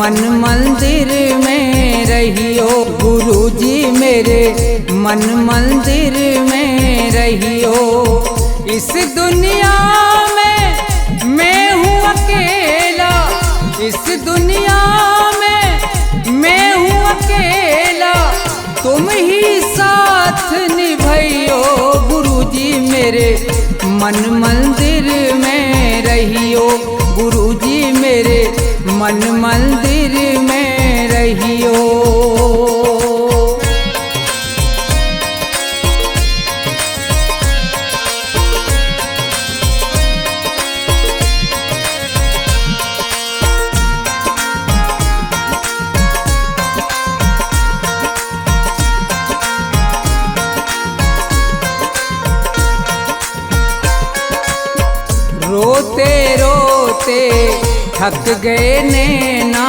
मन मंदिर में रहियो। गुरुजी मेरे मन मंदिर में रहियो। इस दुनिया में मैं हूँ अकेला, इस दुनिया में मैं हूँ अकेला, तुम ही साथ निभाइयो। गुरुजी मेरे मन मंदिर में रहियो। गुरुजी मेरे मन मंदिर में रहियो। रोते रोते थक गए नैना,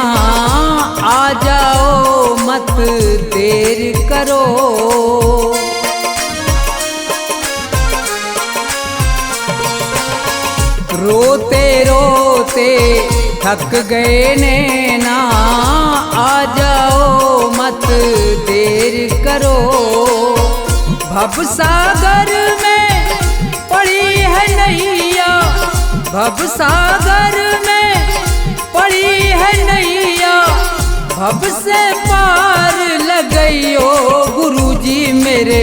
आ जाओ मत देर करो। रोते रोते थक गए नैना, आ जाओ मत देर करो। भवसागर में पड़ी है नैया, भवसागर में पड़ी है नैया, भव से पार लगइयो। गुरुजी मेरे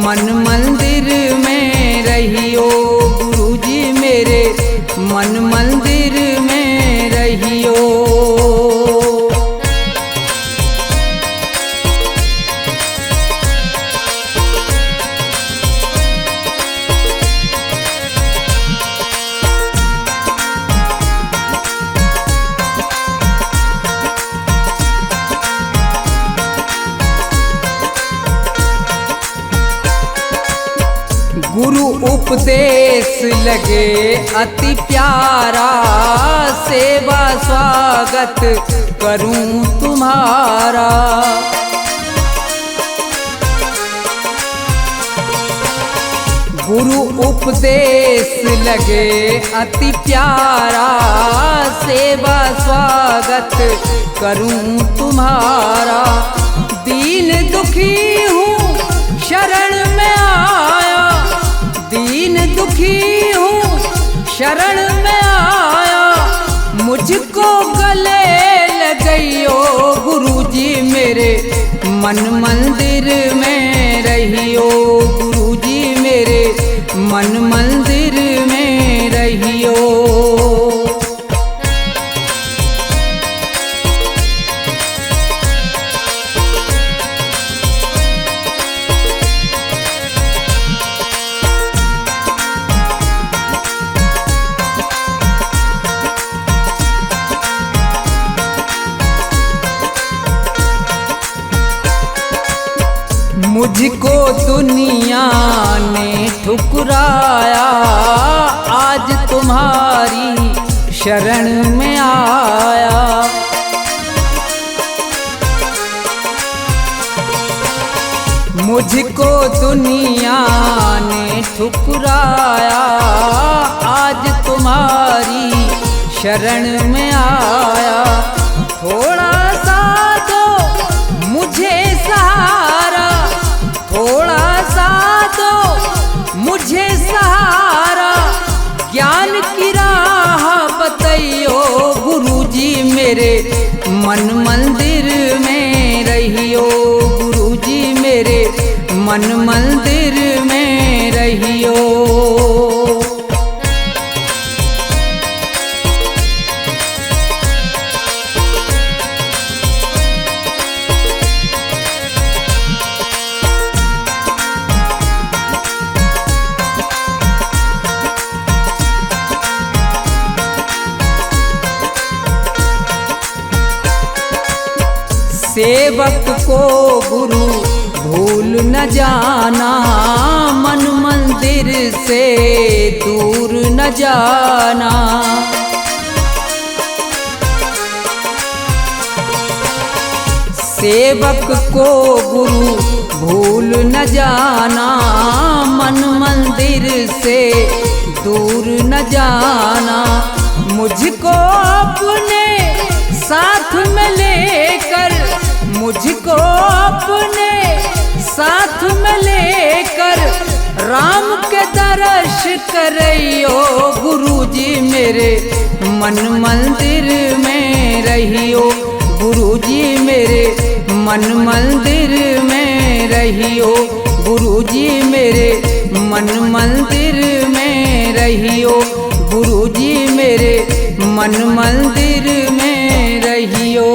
मन मंदिर में रहियो। गुरुजी मेरे मन मंदिर में रहियो। गुरु उपदेश लगे अति प्यारा, सेवा स्वागत करूं तुम्हारा। गुरु उपदेश लगे अति प्यारा, सेवा स्वागत करूं तुम्हारा। दीन दुखी हूँ शरण में आया, दीन दुखी हूँ शरण में आया, मुझको गले लगइयो। गुरुजी मेरे मन मंदिर में रहियो। गुरुजी मेरे मन मंदिर में रहियो। मुझको दुनिया ने ठुकराया, आज तुम्हारी शरण में आया। मुझको दुनिया ने ठुकराया, आज तुम्हारी शरण में आया। थोड़ा सा दो मुझे सहारा, थोड़ा सा दो मुझे सहारा, ज्ञान की राह बताइयो। गुरुजी मेरे मन मंदिर में रहियो। गुरुजी मेरे मन मंदिर में रहियो। सेवक को गुरु भूल न जाना, मन मंदिर से दूर न जाना। सेवक को गुरु भूल न जाना, मन मंदिर से दूर न जाना। मुझको अपने साथ में लेकर, मुझको अपने साथ में लेकर राम के दर्श करइयो गुरुजी मेरे मन मंदिर में रहियो, गुरुजी मेरे मन मंदिर में रहियो, गुरुजी मेरे मन मंदिर में रहियो, गुरुजी मेरे मन मंदिर में रहियो।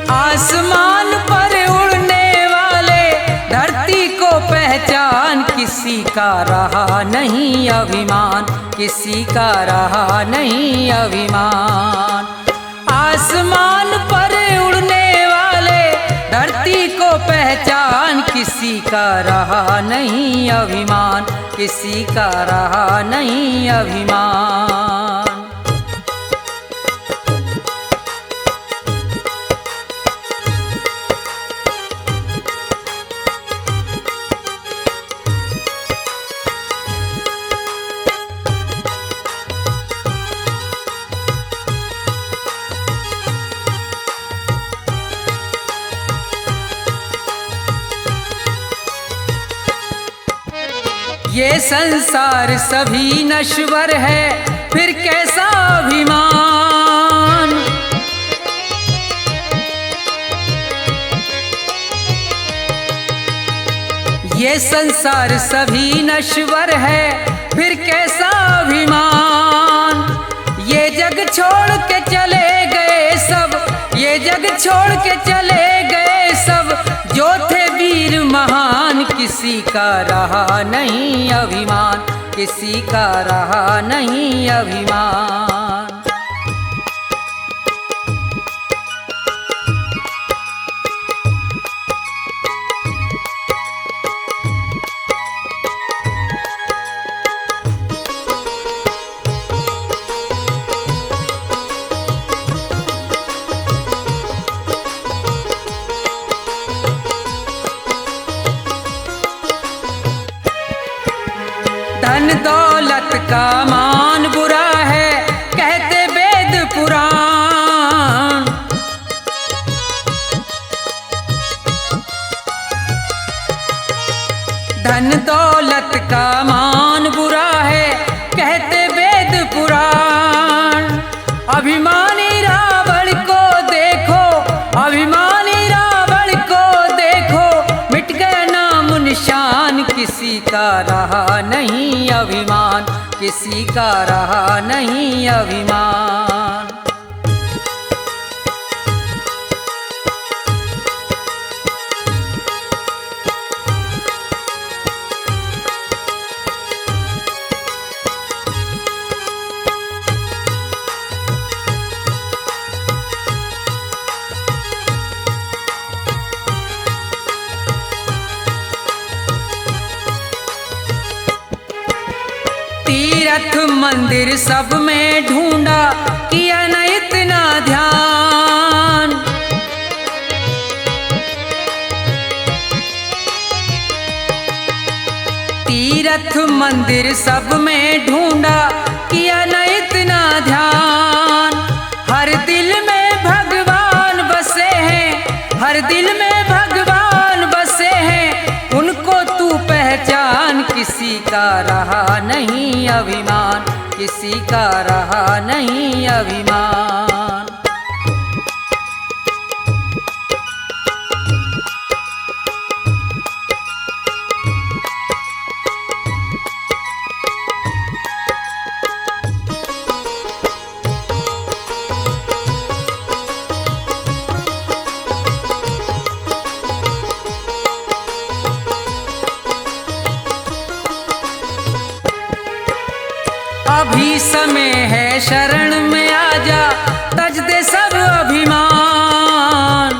आसमान पर उड़ने वाले धरती को पहचान, किसी का रहा नहीं अभिमान, किसी का रहा नहीं अभिमान। आसमान पर उड़ने वाले धरती को पहचान, किसी का रहा नहीं अभिमान, किसी का रहा नहीं अभिमान। ये संसार सभी नश्वर है, फिर कैसा अभिमान। ये संसार सभी नश्वर है, फिर कैसा अभिमान। ये जग छोड़ के चले गए सब, ये जग छोड़ के चले गए सब, जो थे वीर महान, किसी का रहा नहीं अभिमान, किसी का रहा नहीं अभिमान। धन दौलत का मान बुरा है, कहते वेद पुराण। धन दौलत का मान बुरा है, कहते वेद पुराण। अभिमानी रावण को देखो, अभिमानी रावण को देखो, मिट गया नाम निशान, किसी का रहा नहीं अभिमान, किसी का रहा नहीं अभिमान। तीर्थ मंदिर सब में ढूंढा, किया न इतना ध्यान। तीर्थ मंदिर सब में ढूंढा, किया न इतना ध्यान। हर दिल में भगवान बसे हैं, हर दिल में भगवान बसे हैं, उनको तू पहचान, किसी का रहा नहीं अभिमान, किसी का रहा नहीं अभिमान। अभी समय है शरण में आजा, तज दे सब अभिमान।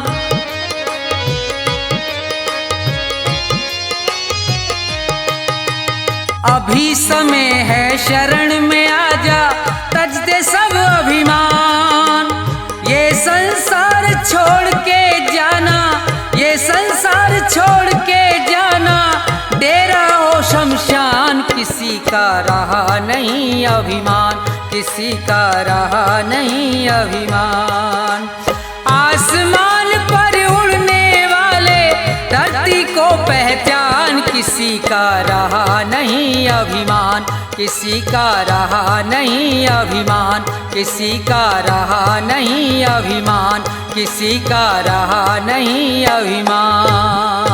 अभी समय है शरण में आजा, तज दे सब अभिमान। ये संसार छोड़ के जाना, ये संसार छोड़ के जाना, डेरा हो शमशान, किसी का रहा नहीं अभिमान, किसी का रहा नहीं अभिमान। आसमान पर उड़ने वाले धरती को पहचान, किसी का रहा नहीं अभिमान, किसी का रहा नहीं अभिमान, किसी का रहा नहीं अभिमान, किसी का रहा नहीं अभिमान।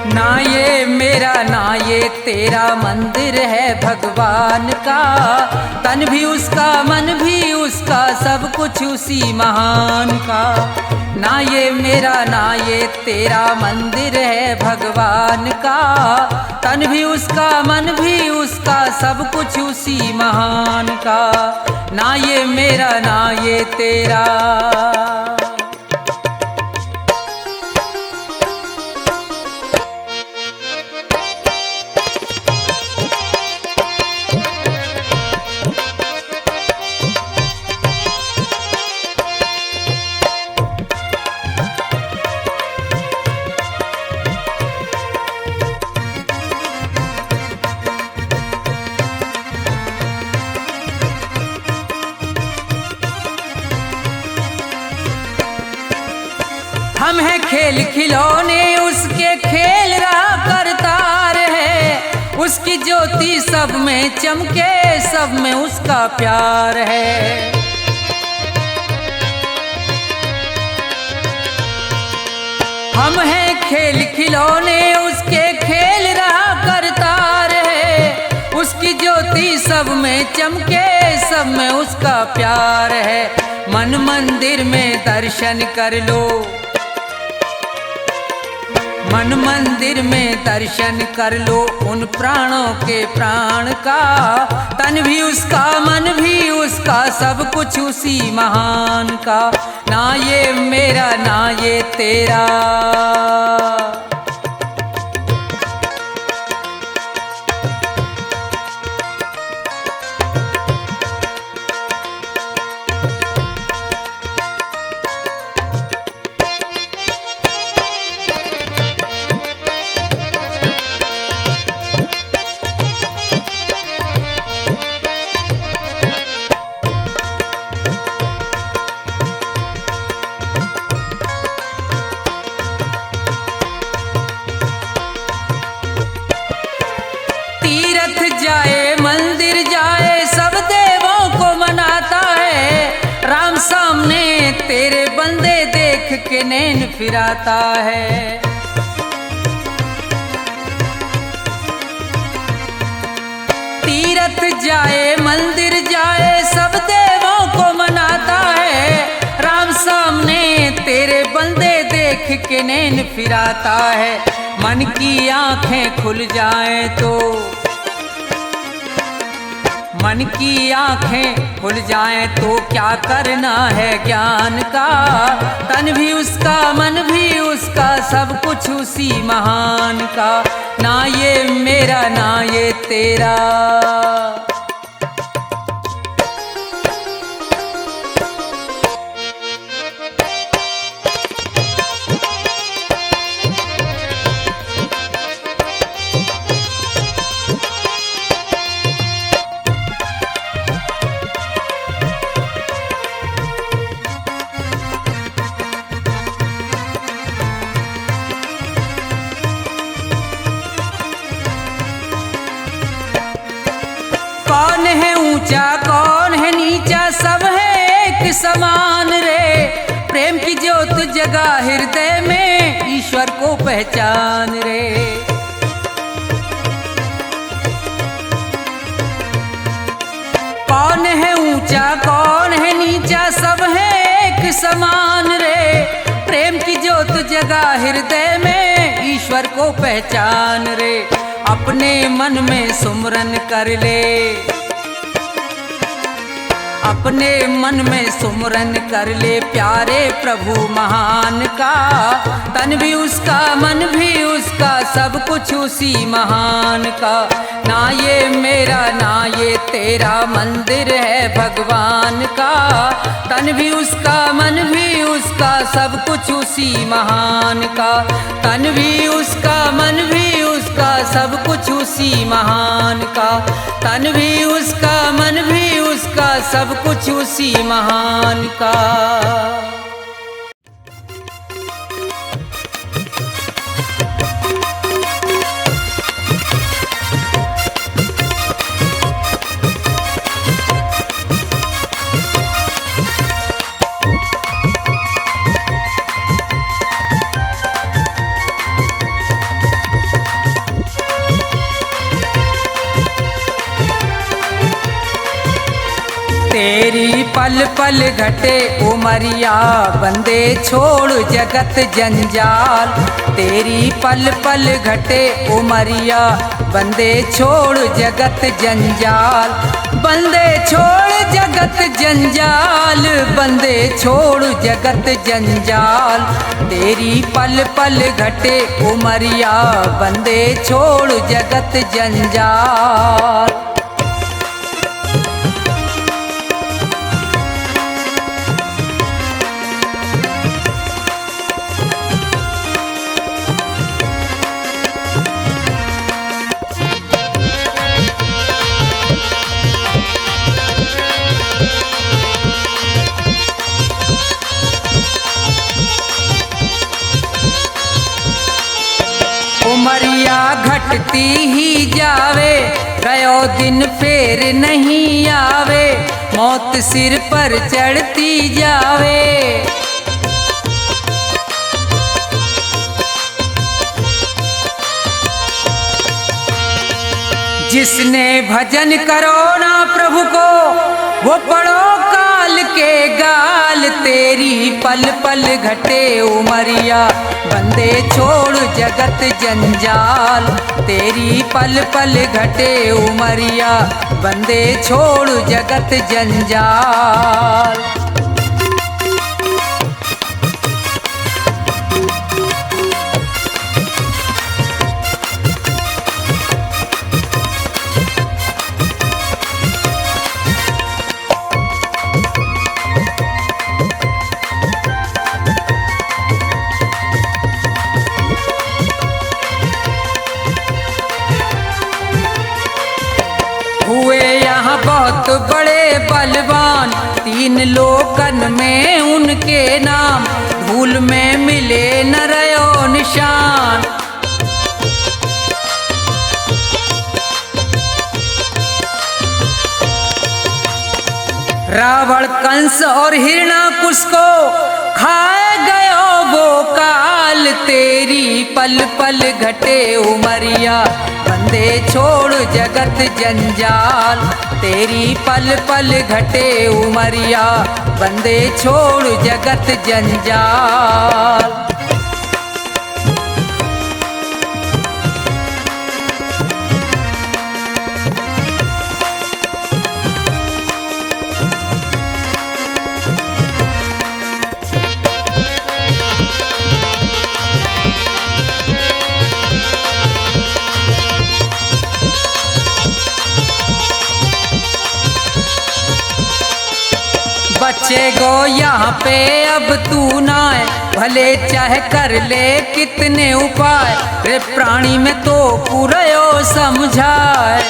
ना ये मेरा ना ये तेरा मंदिर है भगवान का, तन भी उसका मन भी उसका, सब कुछ उसी महान का। ना ये मेरा ना ये तेरा मंदिर है भगवान का, तन भी उसका मन भी उसका, सब कुछ उसी महान का। ना ये मेरा ना ये तेरा। हम हैं खेल खिलौने उसके, खेल रहा करतार है, उसकी ज्योति सब में चमके, सब में उसका प्यार है। हम हैं खेल खिलौने उसके, खेल रहा करतार है, उसकी ज्योति सब में चमके, सब में उसका प्यार है। मन मंदिर में दर्शन कर लो, मन मंदिर में दर्शन कर लो उन प्राणों के प्राण का, तन भी उसका मन भी उसका, सब कुछ उसी महान का। ना ये मेरा ना ये तेरा। जाए मंदिर जाए सब देवों को मनाता है, राम सामने तेरे बंदे देख के नैन फिराता है। तीरथ जाए मंदिर जाए सब देवों को मनाता है, राम सामने तेरे बंदे देख के नैन फिराता है। मन की आंखें खुल जाएं तो, मन की आंखें खुल जाएं तो क्या करना है ज्ञान का, तन भी उसका मन भी उसका, सब कुछ उसी महान का। ना ये मेरा ना ये तेरा। कौन है ऊंचा कौन है नीचा, सब है एक समान रे। प्रेम की ज्योत जगा हृदय में, ईश्वर को पहचान रे। एक समान रे। प्रेम की ज्योत जगा हृदय में, ईश्वर को पहचान रे। अपने मन में सुमरन कर ले, अपने मन में सुमरन कर ले प्यारे प्रभु महान का। तन भी उसका, मन भी उसका, सब कुछ उसी महान का। ना ये मेरा ना ये तेरा मंदिर है भगवान का। तन भी उसका, मन भी उसका, सब कुछ उसी महान का। तन भी उसका, मन भी उसका, सब कुछ उसी महान का। तन भी उसका, मन भी उसका, सब कुछ उसी महान का। तेरी पल पल घटे उमरिया, बंदे छोड़ जगत जंजाल। तेरी पल पल घटे उमरिया, बंदे छोड़ जगत जंजाल। बंदे छोड़ जगत जंजाल, बंदे छोड़ जगत जंजाल। तेरी पल पल घटे उमरिया, बंदे छोड़ जगत जंजाल। उमरिया घटती ही जावे, गयो दिन फेर नहीं आवे। मौत सिर पर चढ़ती जावे। जिसने भजन करो ना प्रभु को, वो पढ़ो काल के गाल। तेरी पल पल घटे उमरिया, बंदे छोड़ जगत जंजाल। तेरी पल पल घटे उमरिया, बंदे छोड़ जगत जंजाल। हुए यहाँ बहुत बड़े बलवान, तीन लोकन में उनके नाम। धूल में मिले न रयो निशान। रावण कंस और हिरणाकुश को खाए गयो वो काल। तेरी पल पल घटे उमरिया, बंदे छोड़ जगत जंजाल। तेरी पल पल घटे उमरिया, बंदे छोड़ जगत जंजाल। बचेगो यहाँ पे अब तू ना है, भले चाहे कर ले कितने उपाय। रे प्राणी में तो पूरयो समझाए।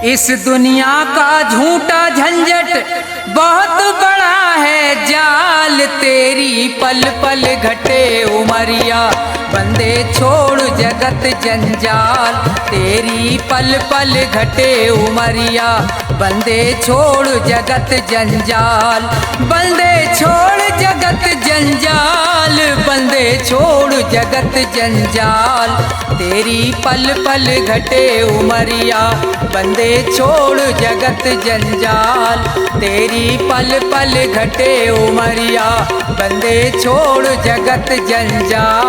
इस दुनिया का झूठा झंझट बहुत बड़ा है जाल। तेरी पल पल घटे उमरिया, बंदे छोड़ जगत जंजाल, तेरी पल पल घटे उमरिया। बंदे छोड़ जगत जंजाल, बंदे छोड़ जगत जंजाल, बंदे छोड़ जगत जंजाल, तेरी पल पल घटे उमरिया। बंदे छोड़ जगत जंजाल, तेरी पल पल घटे उमरिया। बंदे छोड़ जगत जंजाल।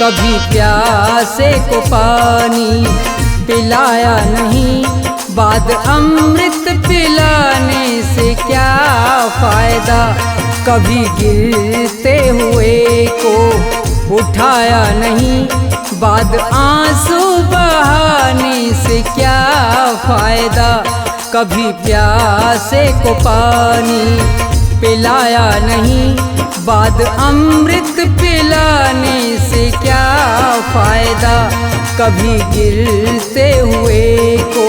कभी प्यासे को पानी पिलाया नहीं, बाद अमृत पिलाने से क्या फायदा। कभी गिरते हुए को उठाया नहीं, बाद आंसू बहाने से क्या फायदा। कभी प्यासे को पानी पिलाया नहीं, बाद अमृत पिलाने से क्या फायदा। कभी गिरते हुए को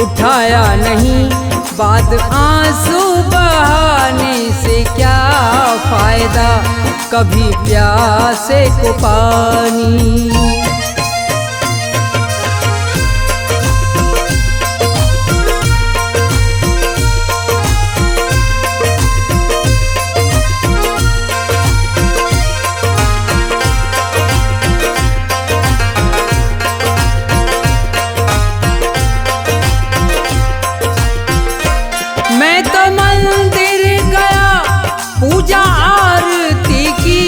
उठाया नहीं, बाद आंसू बहाने से क्या फायदा। कभी प्यासे को पानी। मैं तो मंदिर गया, पूजा आरती की,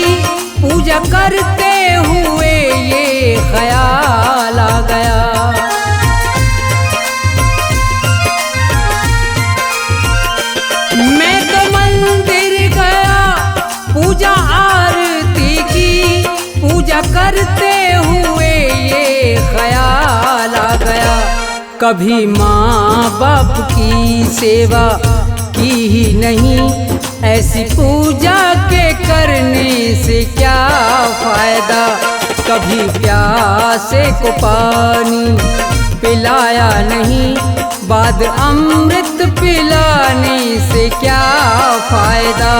पूजा करते हुए ये ख्याल आ गया। मैं तो मंदिर गया, पूजा आरती की, पूजा करते हुए ये ख्याल आ गया। कभी माँ बाप की सेवा की ही नहीं, ऐसी पूजा के करने से क्या फायदा। कभी प्यासे को पानी पिलाया नहीं, बाद अमृत पिलाने से क्या फायदा।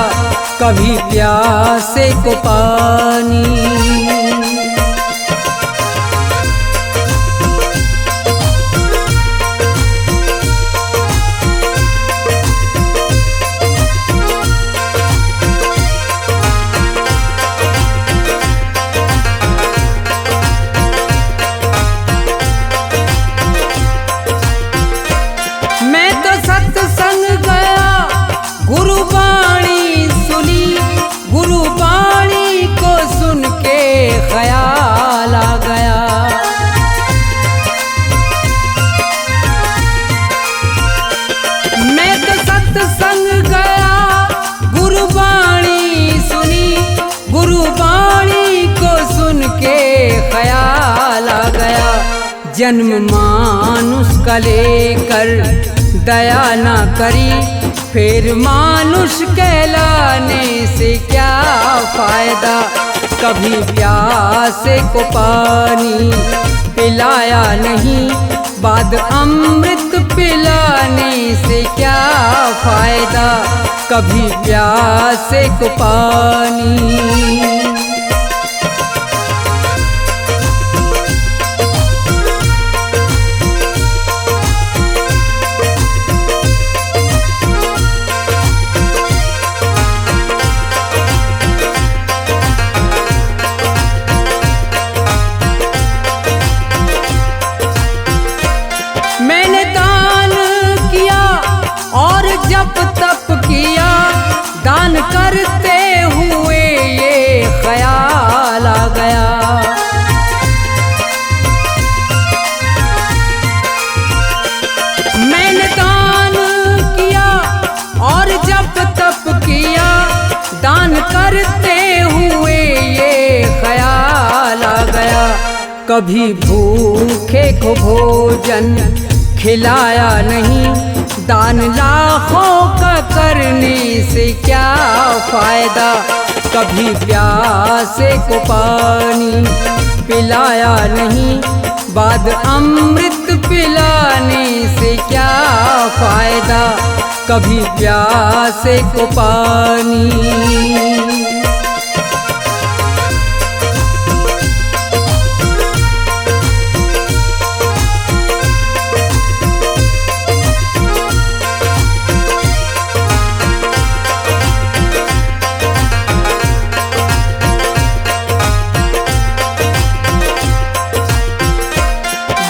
कभी प्यासे को पानी। मैं तो सत्संग गया, गुरुबाणी सुनी, गुरुबाणी को सुन के ख्याल आ गया। मैं तो सत्संग गया, गुरुबाणी सुनी, गुरुबाणी को सुन के ख्याल आ गया। जन्म मानुष का लेकर दया ना करी, फिर मानुष कहलाने से क्या फायदा। कभी प्यासे को पानी पिलाया नहीं, बाद अमृत पिलाने से क्या फायदा। कभी प्यासे को पानी। मैंने दान किया और जप तप किया, दान करते हुए ये ख्याल आ गया। मैंने दान किया और जप तप किया, दान करते हुए ये ख्याल आ गया। कभी भूखे को भोजन खिलाया नहीं, दान लाखों का करने से क्या फायदा। कभी प्यासे को पानी पिलाया नहीं, बाद अमृत पिलाने से क्या फायदा, कभी प्यासे को पानी।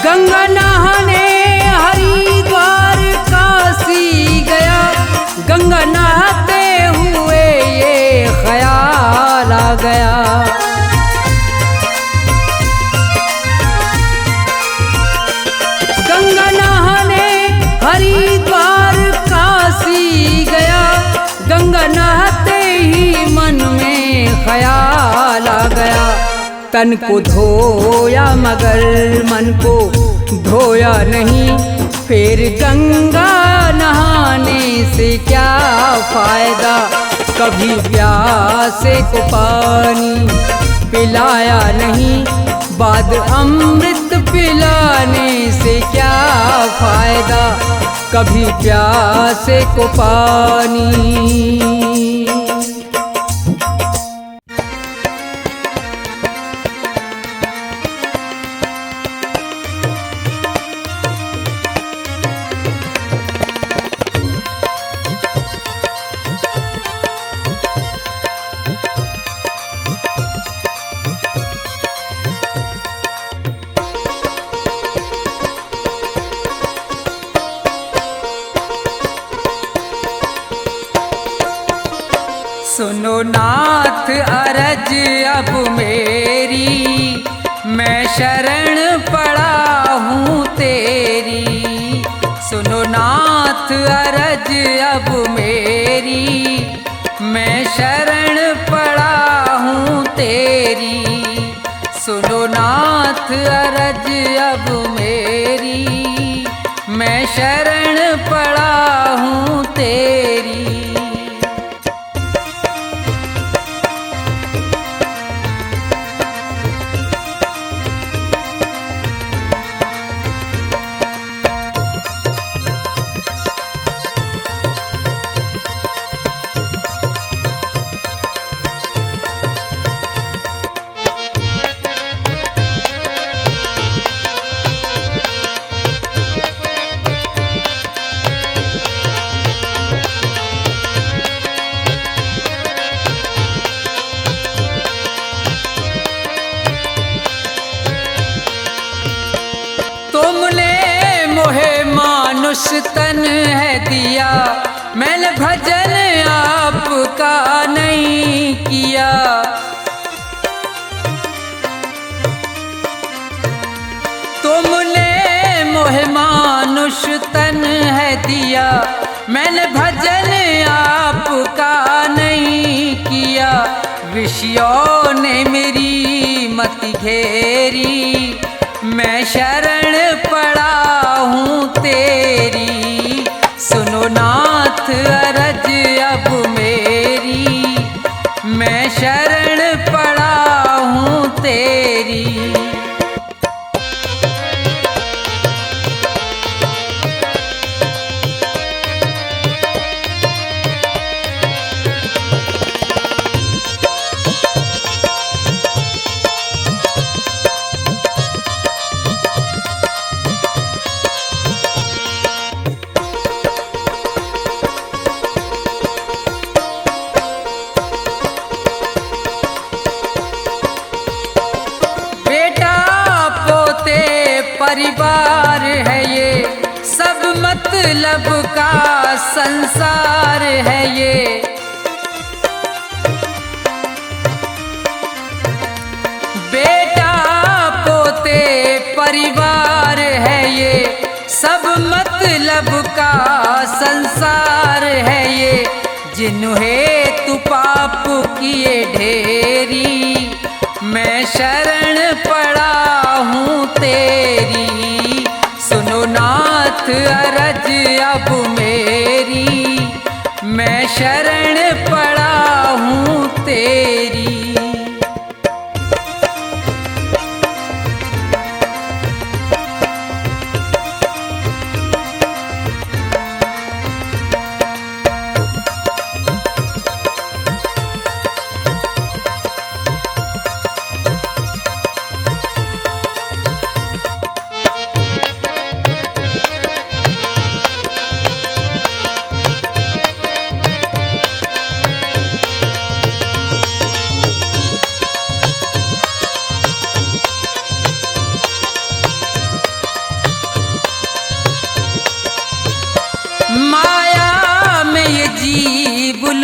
गंगा नहाने हरिद्वार काशी गया, गंगा नहाते हुए ये ख्याल आ गया। गंगा नहाने हरिद्वार काशी गया, गंगा नहाते ही मन में ख्याल आ गया। तन को धोया मगर मन को धोया नहीं, फिर गंगा नहाने से क्या फायदा, कभी प्यासे को पानी पिलाया नहीं, बाद अमृत पिलाने से क्या फायदा, कभी प्यासे को पानी। सुनो नाथ अरज अब मेरी, मैं शरण पड़ा हूँ तेरी। सुनो नाथ अरज अब मेरी, मैं शरण पड़ा हूँ तेरी। सुनो नाथ अरज अब मेरी, मैं शरण पड़ा हूँ तेरी। मानुष तन है दिया, मैंने भजन आपका नहीं किया। तुमने मोहे मानुष तन है दिया, मैंने भजन आपका नहीं किया। विषयों ने मेरी मति घेरी, मैं शरण पड़ा हूँ तेरी। सुनो नाथ अरज अब मेरी, मैं शरण पड़ा हूँ तेरी। परिवार है ये, सब मतलब का संसार है ये। बेटा पोते परिवार है ये, सब मतलब का संसार है ये। जिन्हें तू पाप किए ढेरी, मैं शरण पड़ा हूँ तेरी। सुनो नाथ अरज अब मेरी, मैं शरण पड़ा हूँ तेरी।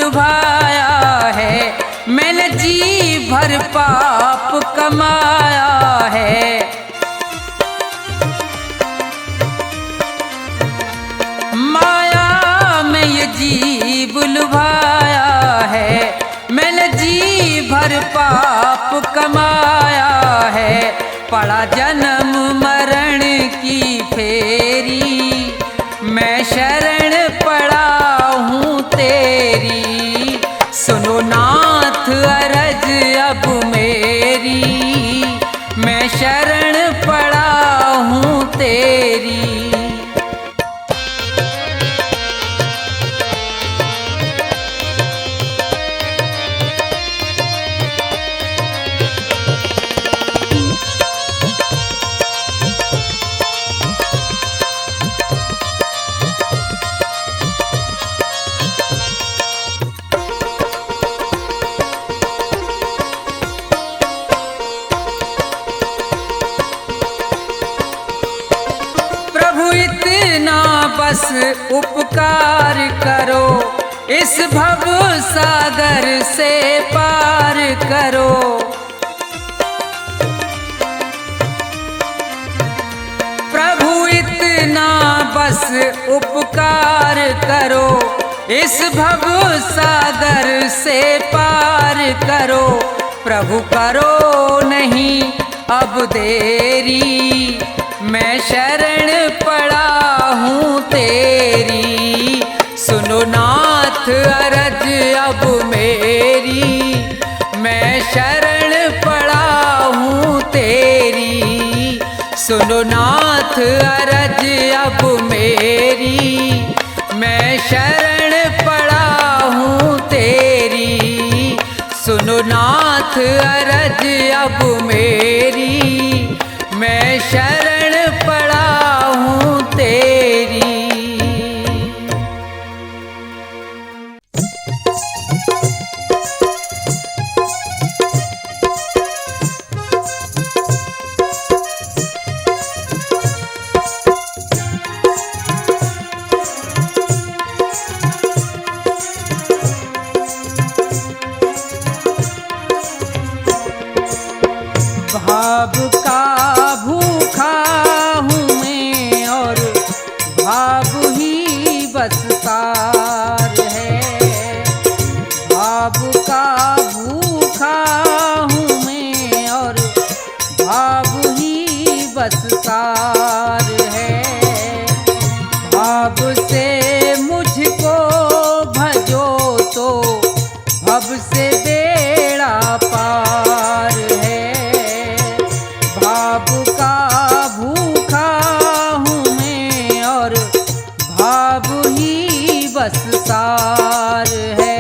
लुभाया है, मैंने जी भर पाप कमाया है। माया में ये जीव लुभाया है, मैंने जी भर पाप कमाया है। पड़ा जन्म मरण की फेरी, मैं शरण पड़ा हूँ तेरी। सुनो नाथ अरज अब मेरी, मैं शरण पड़ा हूँ तेरी। बस उपकार करो, इस भव सागर से पार करो। प्रभु इतना बस उपकार करो, इस भव सागर से पार करो। प्रभु करो नहीं अब देरी, मैं शरण पड़ा हूँ तेरी। सुनो नाथ अरज अब मेरी, मैं शरण पड़ा हूँ तेरी। सुनो नाथ अरज अब मेरी, मैं शरण पड़ा हूँ तेरी। सुनो नाथ अरज अब मेरी, मैं शरण पड़ा हूँ तेरी। भाव का भूखा हूँ मैं और भाव ही बस सार है। भाव का भूखा हूँ मैं और भाव ही बस सार है। भाव से मुझको भजो तो भव से बेड़ा पार है। भाव का भूखा हूँ मैं और भाव ही बस सार है।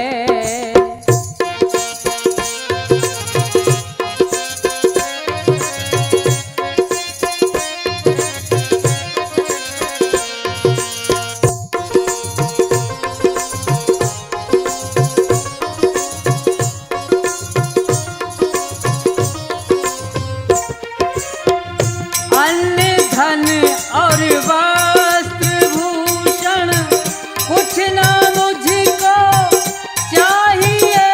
और वस्त्र भूषण कुछ ना मुझको चाहिए।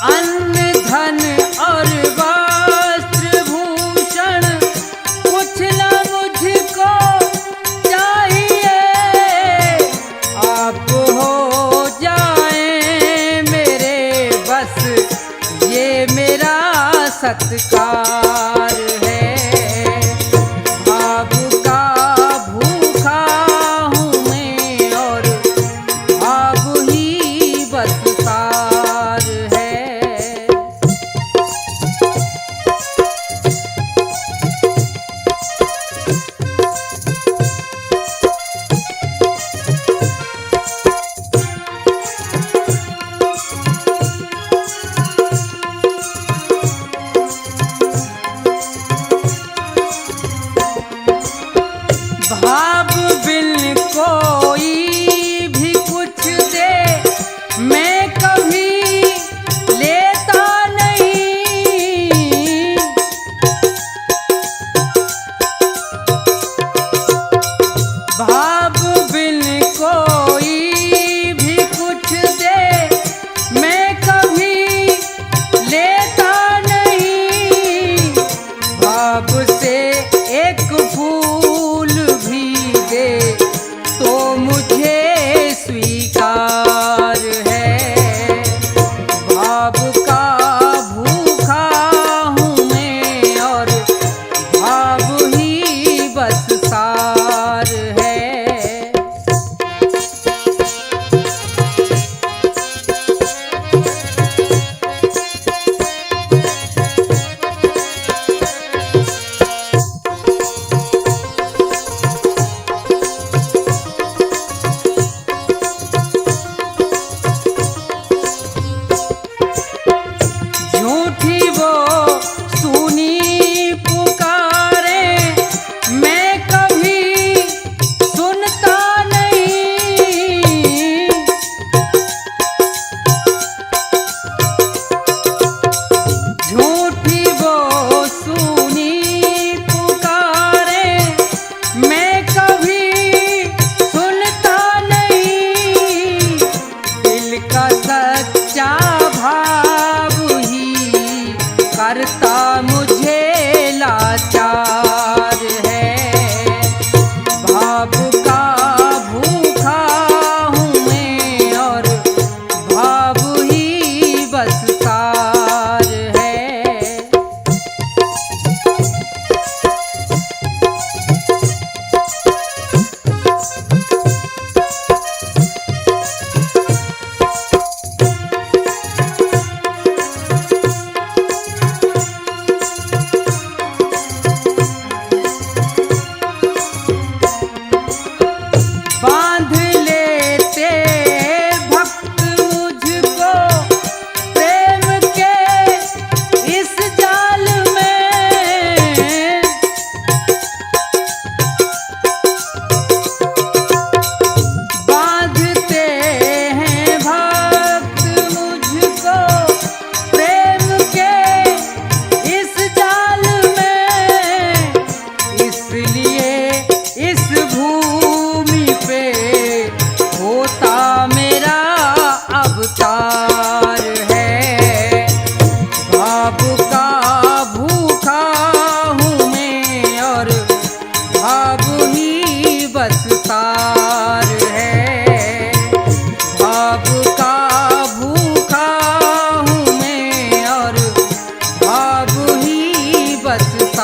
अन्न धन और वस्त्र भूषण कुछ ना मुझको चाहिए। आप हो जाए मेरे बस ये मेरा सत्कार है। भाव का भूखा हूँ मैं और भाव ही बस सार है।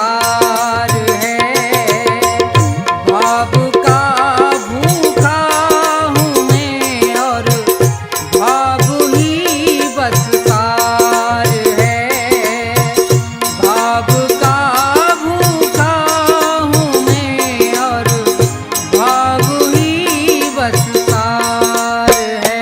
संसार है। भाव का भूखा हूँ मैं और भाव ही बस सार है। भाव का भूखा हूँ मैं और भाव ही बस सार है।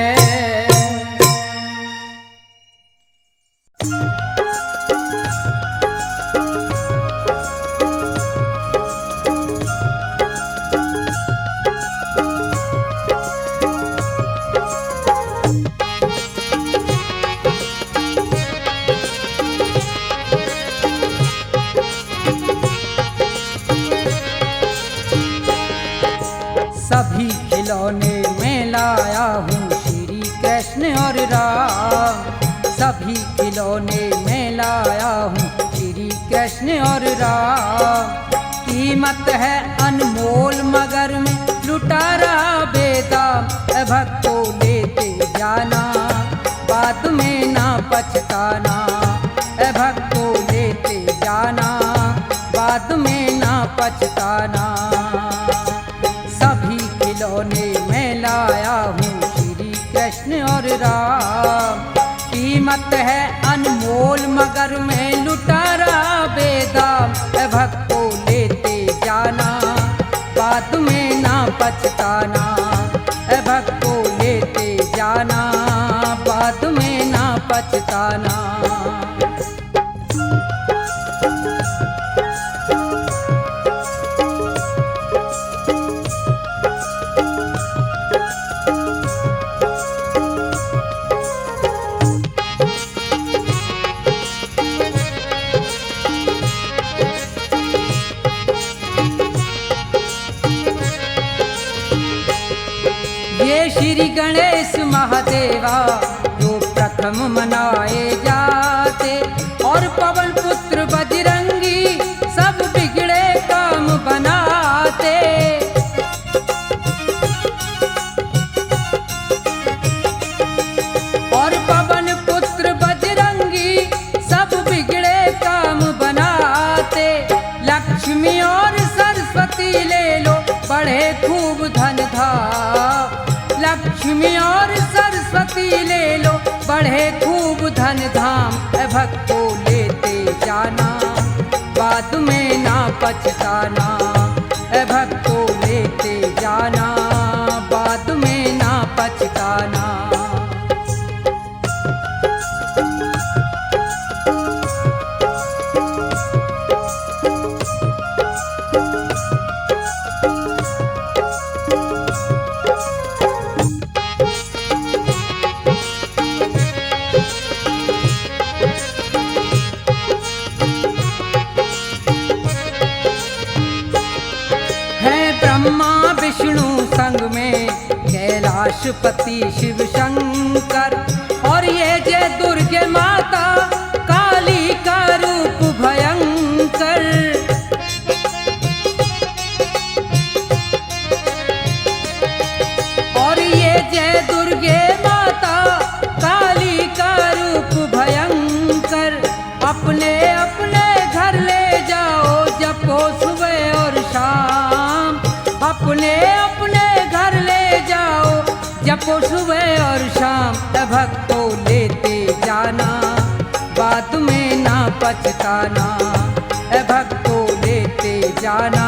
सभी खिलौने में लाया हूँ श्री कृष्ण और राम। सभी खिलौने में लाया हूँ श्री कृष्ण और राम। कीमत है अनमोल मगर में लुटारा बेदाम। भक्तों लेते जाना बाद में ना पछताना। भक्तों लेते जाना बाद में ना पछताना। सभी खिलौने में लाया हूँ श्री कृष्ण और राम। कीमत है अनमोल मगर में लुटारा बेदाम। भक्तों लेते जाना बाद में ना पछताना। भक्तों लेते जाना बाद में ना पछताना। ये श्री गणेश महादेवा जो प्रथम मनाए जाते और पवन पुत्र बजरंगी सब बिगड़े काम बनाते। और पवन पुत्र बजरंगी सब बिगड़े काम बनाते। लक्ष्मी और सरस्वती ले लो बढ़े खूब धन धाम। लक्ष्मी और सरस्वती ले लो बढ़े खूब धन धाम। भक्तों लेते जाना बाद में ना पछताना। भक्तों लेते जाना बाद में ना पछताना। ब्रह्मा विष्णु संग में कैलाशपति शिव शंकर और ये जय दुर्गे माता काली का रूप भयंकर। और ये जय दुर्गे माता काली का रूप भयंकर। अपने अपने घर ले जाओ जपो सुबह और शाम। अपने अपने घर ले जाओ जपो सुबह और शाम। भक्तों लेते जाना बाद में ना पछताना। भक्तों लेते जाना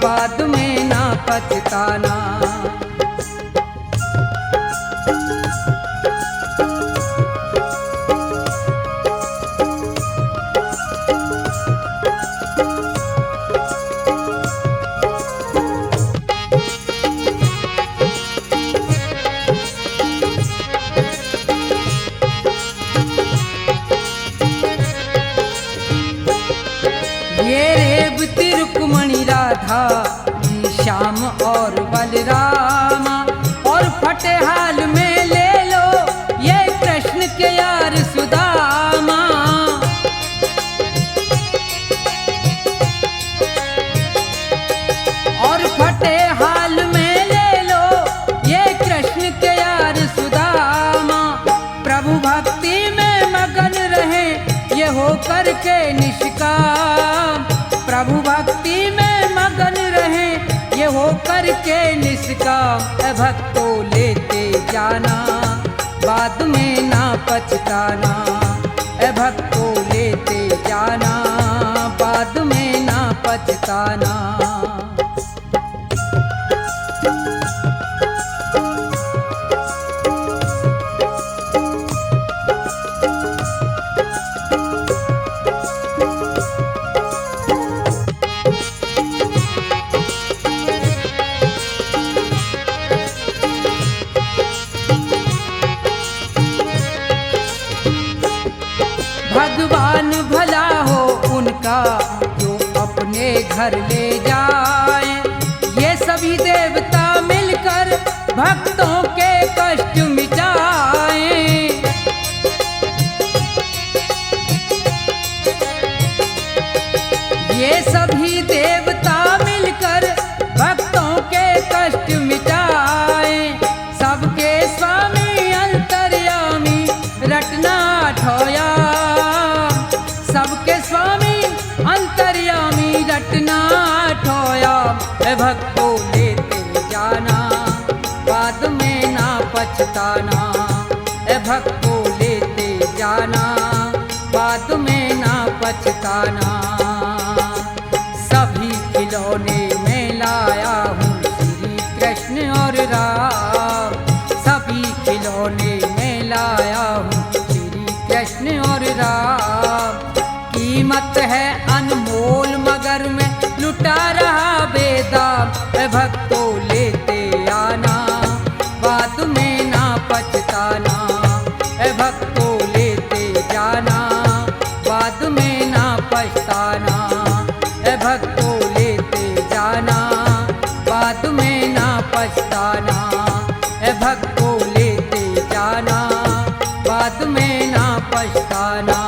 बाद में ना पछताना। राधा जी श्याम और बलरामा और फटेहाल में ले लो ये कृष्ण के यार सुदामा। और फटेहाल में ले लो ये कृष्ण के यार सुदामा। प्रभु भक्ति में मगन रहे ये हो करके निष्काम। निष्काम ए भक्तों लेते जाना, बाद में ना पछताना। ए भक्तों लेते जाना, बाद में ना पछताना। भगवान भला हो उनका जो अपने घर ले जाए, ये सभी देवता मिलकर भक्तों के कष्ट मिटाए। ये सभी देवता मिलकर भक्तों के कष्ट मिटाए। सबके स्वामी अंतर्यामी रटना ठोया, सबके स्वामी अंतर्यामी रटना ठोया। ए भक्तों लेते जाना, बाद में ना पछताना। ए भक्तों लेते जाना, बाद में ना पछताना। सभी खिलौने में लाया हूँ श्री कृष्ण और राम, सभी खिलौने में लाया हूँ श्री कृष्ण और राम। कीमत है अनमोल मगर मैं लुटा रहा बेदाम। ए भक्तों लेते आना, बाद में ना पछताना। ए भक्तों लेते जाना, बाद में ना पछताना। ए भक्तों लेते जाना, बाद में ना पछताना। ए भक्तों लेते जाना, बाद में ना पछताना।